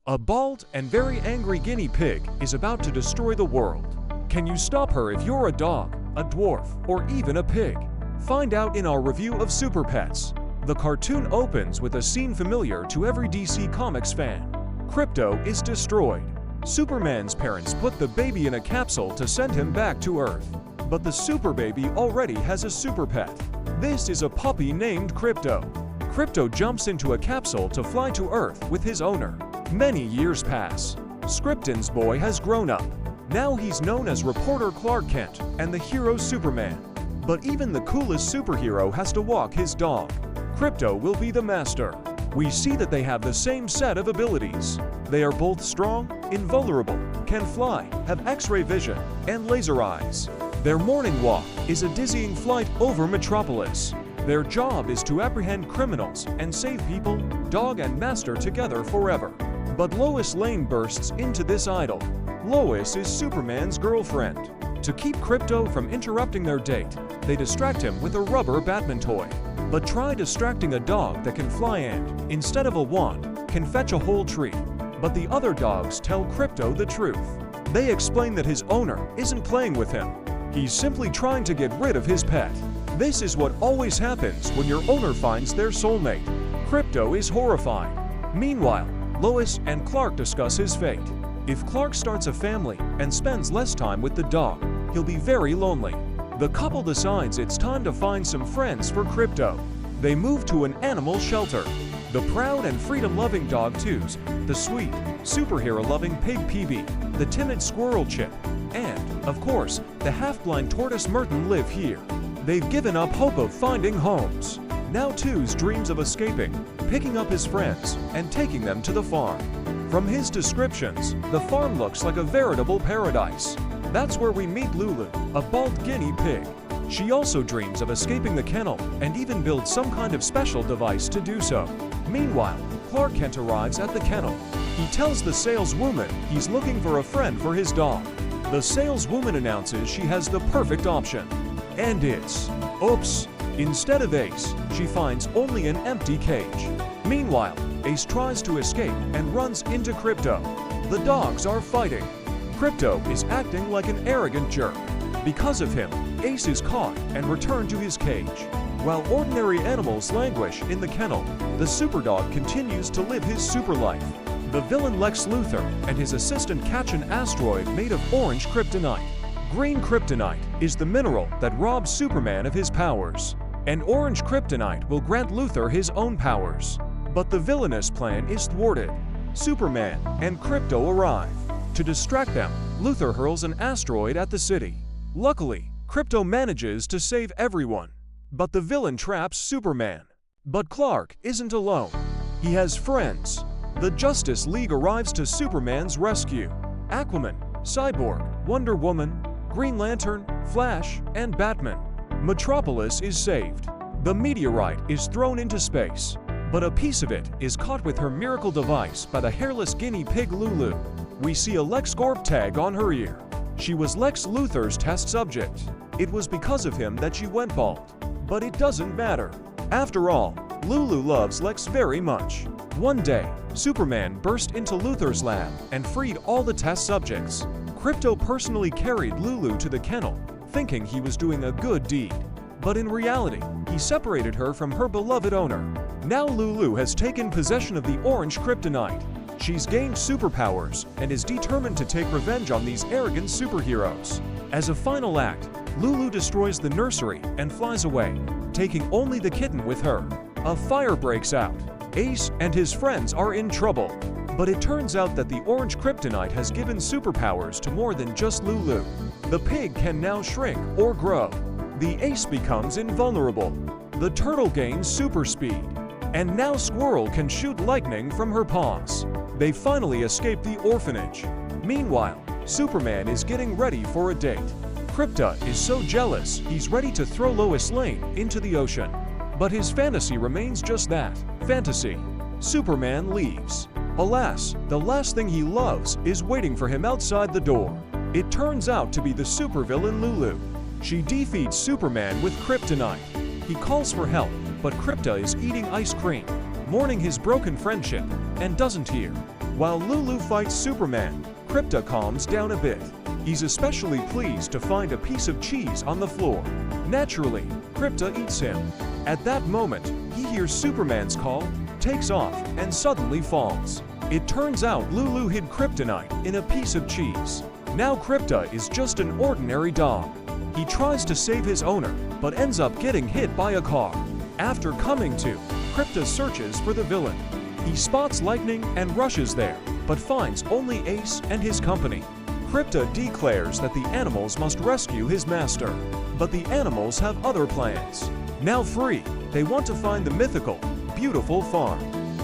A bald and very angry guinea pig is about to destroy the world. Can you stop her if you're a dog, a dwarf, or even a pig? Find out in our review of Super Pets. The cartoon opens with a scene familiar to every DC Comics fan. Krypto is destroyed. Superman's parents put the baby in a capsule to send him back to Earth. But the super baby already has a super pet. This is a puppy named Krypto. Krypto jumps into a capsule to fly to Earth with his owner. Many years pass. Krypton's boy has grown up. Now he's known as reporter Clark Kent and the hero Superman. But even the coolest superhero has to walk his dog. Krypto will be the master. We see that they have the same set of abilities. They are both strong, invulnerable, can fly, have X-ray vision, and laser eyes. Their morning walk is a dizzying flight over Metropolis. Their job is to apprehend criminals and save people, dog and master together forever. But Lois Lane bursts into this idyll. Lois is Superman's girlfriend. To keep Krypto from interrupting their date, they distract him with a rubber Batman toy. But try distracting a dog that can fly and, instead of a wand, can fetch a whole tree. But the other dogs tell Krypto the truth. They explain that his owner isn't playing with him. He's simply trying to get rid of his pet. This is what always happens when your owner finds their soulmate. Krypto is horrified. Meanwhile, Lois and Clark discuss his fate. If Clark starts a family and spends less time with the dog, he'll be very lonely. The couple decides it's time to find some friends for Krypto. They move to an animal shelter. The proud and freedom-loving dog Twos, the sweet, superhero-loving pig PB, the timid squirrel Chip, and, of course, the half-blind tortoise Merton live here. They've given up hope of finding homes. Now Twos dreams of escaping, picking up his friends, and taking them to the farm. From his descriptions, the farm looks like a veritable paradise. That's where we meet Lulu, a bald guinea pig. She also dreams of escaping the kennel and even builds some kind of special device to do so. Meanwhile, Clark Kent arrives at the kennel. He tells the saleswoman he's looking for a friend for his dog. The saleswoman announces she has the perfect option. And it's, oops! Instead of Ace, she finds only an empty cage. Meanwhile, Ace tries to escape and runs into Krypto. The dogs are fighting. Krypto is acting like an arrogant jerk. Because of him, Ace is caught and returned to his cage. While ordinary animals languish in the kennel, the superdog continues to live his super life. The villain Lex Luthor and his assistant catch an asteroid made of orange kryptonite. Green kryptonite is the mineral that robs Superman of his powers. And orange kryptonite will grant Luthor his own powers. But the villainous plan is thwarted. Superman and Krypto arrive. To distract them, Luthor hurls an asteroid at the city. Luckily, Krypto manages to save everyone. But the villain traps Superman. But Clark isn't alone. He has friends. The Justice League arrives to Superman's rescue. Aquaman, Cyborg, Wonder Woman, Green Lantern, Flash, and Batman. Metropolis is saved. The meteorite is thrown into space, but a piece of it is caught with her miracle device by the hairless guinea pig Lulu. We see a LexCorp tag on her ear. She was Lex Luthor's test subject. It was because of him that she went bald. But it doesn't matter. After all, Lulu loves Lex very much. One day, Superman burst into Luthor's lab and freed all the test subjects. Krypto personally carried Lulu to the kennel, thinking he was doing a good deed. But in reality, he separated her from her beloved owner. Now Lulu has taken possession of the orange kryptonite. She's gained superpowers and is determined to take revenge on these arrogant superheroes. As a final act, Lulu destroys the nursery and flies away, taking only the kitten with her. A fire breaks out. Ace and his friends are in trouble. But it turns out that the orange kryptonite has given superpowers to more than just Lulu. The pig can now shrink or grow. The ace becomes invulnerable. The turtle gains super speed. And now Squirrel can shoot lightning from her paws. They finally escape the orphanage. Meanwhile, Superman is getting ready for a date. Krypto is so jealous he's ready to throw Lois Lane into the ocean. But his fantasy remains just that, fantasy. Superman leaves. Alas, the last thing he loves is waiting for him outside the door. It turns out to be the supervillain Lulu. She defeats Superman with kryptonite. He calls for help, but Krypto is eating ice cream, mourning his broken friendship, and doesn't hear. While Lulu fights Superman, Krypto calms down a bit. He's especially pleased to find a piece of cheese on the floor. Naturally, Krypto eats him. At that moment, he hears Superman's call, takes off, and suddenly falls. It turns out Lulu hid kryptonite in a piece of cheese. Now Krypto is just an ordinary dog. He tries to save his owner, but ends up getting hit by a car. After coming to, Krypto searches for the villain. He spots Lightning and rushes there, but finds only Ace and his company. Krypto declares that the animals must rescue his master, but the animals have other plans. Now free, they want to find the mythical, beautiful farm.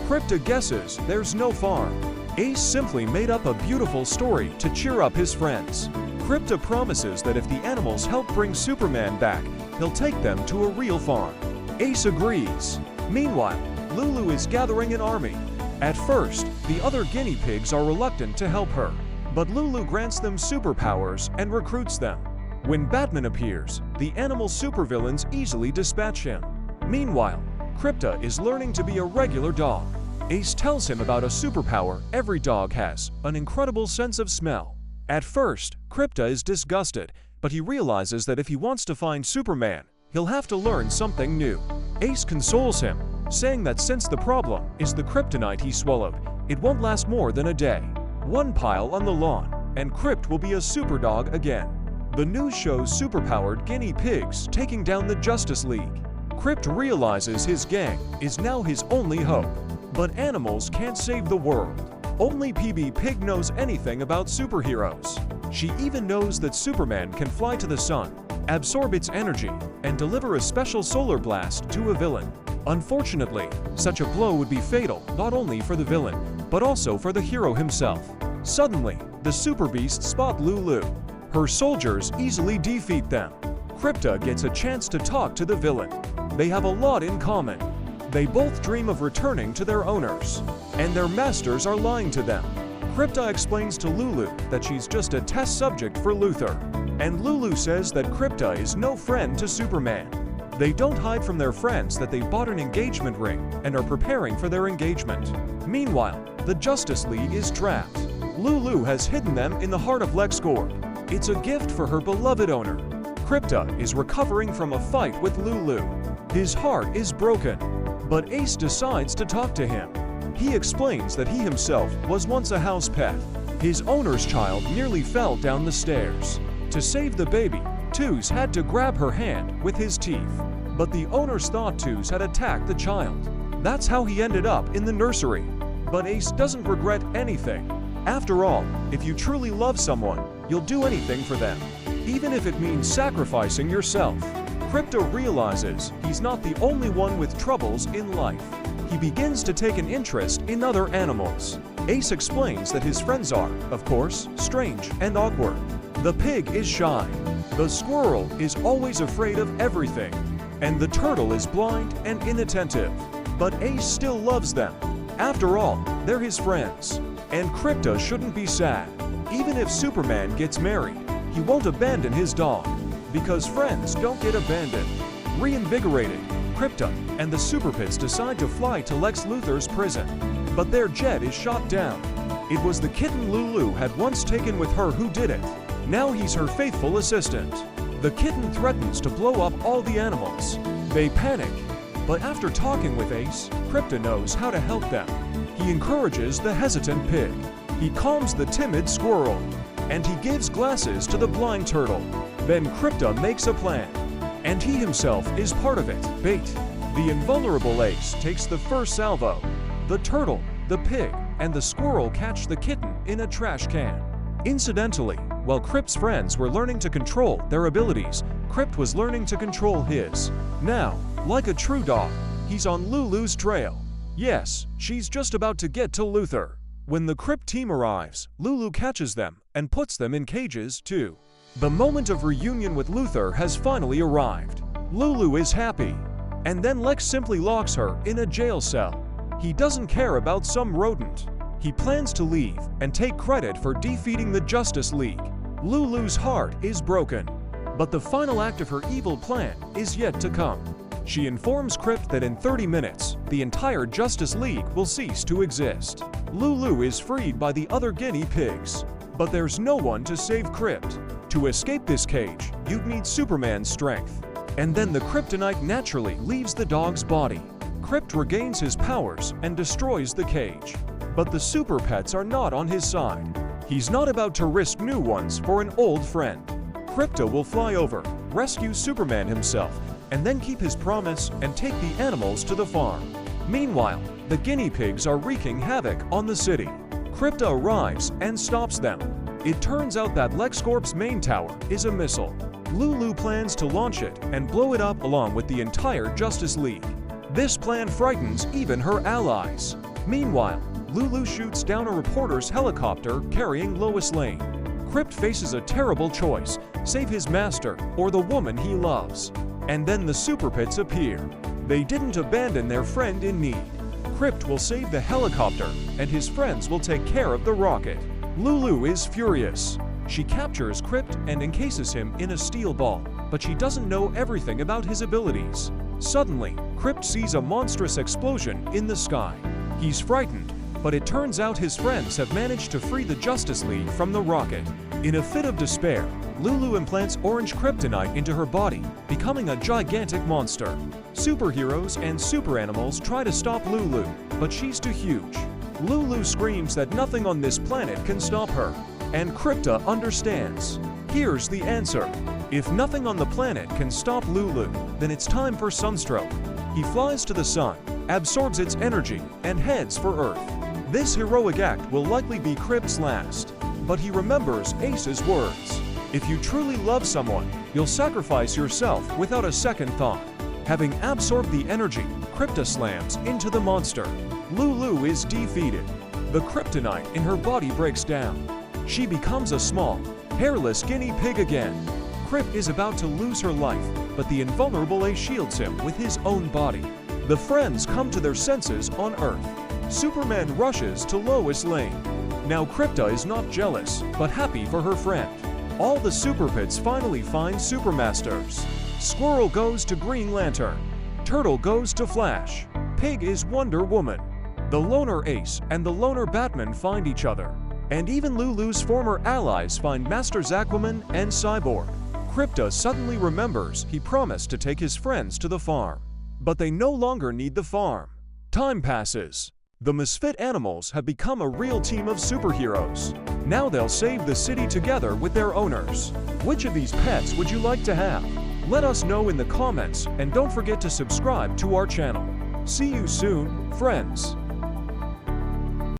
Krypto guesses there's no farm. Ace simply made up a beautiful story to cheer up his friends. Krypto promises that if the animals help bring Superman back, he'll take them to a real farm. Ace agrees. Meanwhile, Lulu is gathering an army. At first, the other guinea pigs are reluctant to help her, but Lulu grants them superpowers and recruits them. When Batman appears, the animal supervillains easily dispatch him. Meanwhile, Krypto is learning to be a regular dog. Ace tells him about a superpower every dog has, an incredible sense of smell. At first, Krypto is disgusted, but he realizes that if he wants to find Superman, he'll have to learn something new. Ace consoles him, saying that since the problem is the kryptonite he swallowed, it won't last more than a day. One pile on the lawn, and Krypt will be a superdog again. The news shows superpowered guinea pigs taking down the Justice League. Krypt realizes his gang is now his only hope. But animals can't save the world. Only PB Pig knows anything about superheroes. She even knows that Superman can fly to the sun, absorb its energy, and deliver a special solar blast to a villain. Unfortunately, such a blow would be fatal not only for the villain, but also for the hero himself. Suddenly, the Super Beasts spot Lulu. Her soldiers easily defeat them. Krypto gets a chance to talk to the villain. They have a lot in common. They both dream of returning to their owners, and their masters are lying to them. Krypto explains to Lulu that she's just a test subject for Luthor, and Lulu says that Krypto is no friend to Superman. They don't hide from their friends that they bought an engagement ring and are preparing for their engagement. Meanwhile, the Justice League is trapped. Lulu has hidden them in the heart of LexCorp. It's a gift for her beloved owner. Krypto is recovering from a fight with Lulu. His heart is broken. But Ace decides to talk to him. He explains that he himself was once a house pet. His owner's child nearly fell down the stairs. To save the baby, Twos had to grab her hand with his teeth. But the owners thought Twos had attacked the child. That's how he ended up in the nursery. But Ace doesn't regret anything. After all, if you truly love someone, you'll do anything for them, even if it means sacrificing yourself. Krypto realizes he's not the only one with troubles in life. He begins to take an interest in other animals. Ace explains that his friends are, of course, strange and awkward. The pig is shy. The squirrel is always afraid of everything. And the turtle is blind and inattentive. But Ace still loves them. After all, they're his friends. And Krypto shouldn't be sad. Even if Superman gets married, he won't abandon his dog. Because friends don't get abandoned. Reinvigorated, Krypto and the Super Pits decide to fly to Lex Luthor's prison. But their jet is shot down. It was the kitten Lulu had once taken with her who did it. Now he's her faithful assistant. The kitten threatens to blow up all the animals. They panic. But after talking with Ace, Krypto knows how to help them. He encourages the hesitant pig. He calms the timid squirrel. And he gives glasses to the blind turtle. Then Krypto makes a plan, and he himself is part of it. Bait. The invulnerable Ace takes the first salvo. The turtle, the pig, and the squirrel catch the kitten in a trash can. Incidentally, while Krypt's friends were learning to control their abilities, Krypt was learning to control his. Now, like a true dog, he's on Lulu's trail. Yes, she's just about to get to Luthor. When the Krypt team arrives, Lulu catches them and puts them in cages too. The moment of reunion with Luthor has finally arrived. Lulu is happy. And then Lex simply locks her in a jail cell. He doesn't care about some rodent. He plans to leave and take credit for defeating the Justice League. Lulu's heart is broken. But the final act of her evil plan is yet to come. She informs Crypt that in 30 minutes, the entire Justice League will cease to exist. Lulu is freed by the other guinea pigs, but there's no one to save Crypt. To escape this cage, you'd need Superman's strength. And then the kryptonite naturally leaves the dog's body. Crypt regains his powers and destroys the cage. But the super pets are not on his side. He's not about to risk new ones for an old friend. Krypto will fly over, rescue Superman himself, and then keep his promise and take the animals to the farm. Meanwhile, the guinea pigs are wreaking havoc on the city. Krypto arrives and stops them. It turns out that LexCorp's main tower is a missile. Lulu plans to launch it and blow it up along with the entire Justice League. This plan frightens even her allies. Meanwhile, Lulu shoots down a reporter's helicopter carrying Lois Lane. Crypt faces a terrible choice: save his master or the woman he loves. And then the Super Pets appear. They didn't abandon their friend in need. Crypt will save the helicopter, and his friends will take care of the rocket. Lulu is furious. She captures Crypt and encases him in a steel ball, but she doesn't know everything about his abilities. Suddenly, Crypt sees a monstrous explosion in the sky. He's frightened, but it turns out his friends have managed to free the Justice League from the rocket. In a fit of despair, Lulu implants orange kryptonite into her body, becoming a gigantic monster. Superheroes and super animals try to stop Lulu, but she's too huge. Lulu screams that nothing on this planet can stop her, and Krypta understands. Here's the answer. If nothing on the planet can stop Lulu, then it's time for Sunstroke. He flies to the sun, absorbs its energy, and heads for Earth. This heroic act will likely be Crypt's last, but he remembers Ace's words. If you truly love someone, you'll sacrifice yourself without a second thought. Having absorbed the energy, Krypta slams into the monster. Lulu is defeated. The kryptonite in her body breaks down. She becomes a small, hairless guinea pig again. Crypt is about to lose her life, but the invulnerable Ace shields him with his own body. The friends come to their senses on Earth. Superman rushes to Lois Lane. Now Krypta is not jealous, but happy for her friend. All the Super Pets finally find Supermasters. Squirrel goes to Green Lantern. Turtle goes to Flash. Pig is Wonder Woman. The Loner Ace and the Loner Batman find each other. And even Lulu's former allies find Masters Aquaman and Cyborg. Krypta suddenly remembers he promised to take his friends to the farm. But they no longer need the farm. Time passes. The misfit animals have become a real team of superheroes. Now they'll save the city together with their owners. Which of these pets would you like to have? Let us know in the comments, and don't forget to subscribe to our channel. See you soon, friends.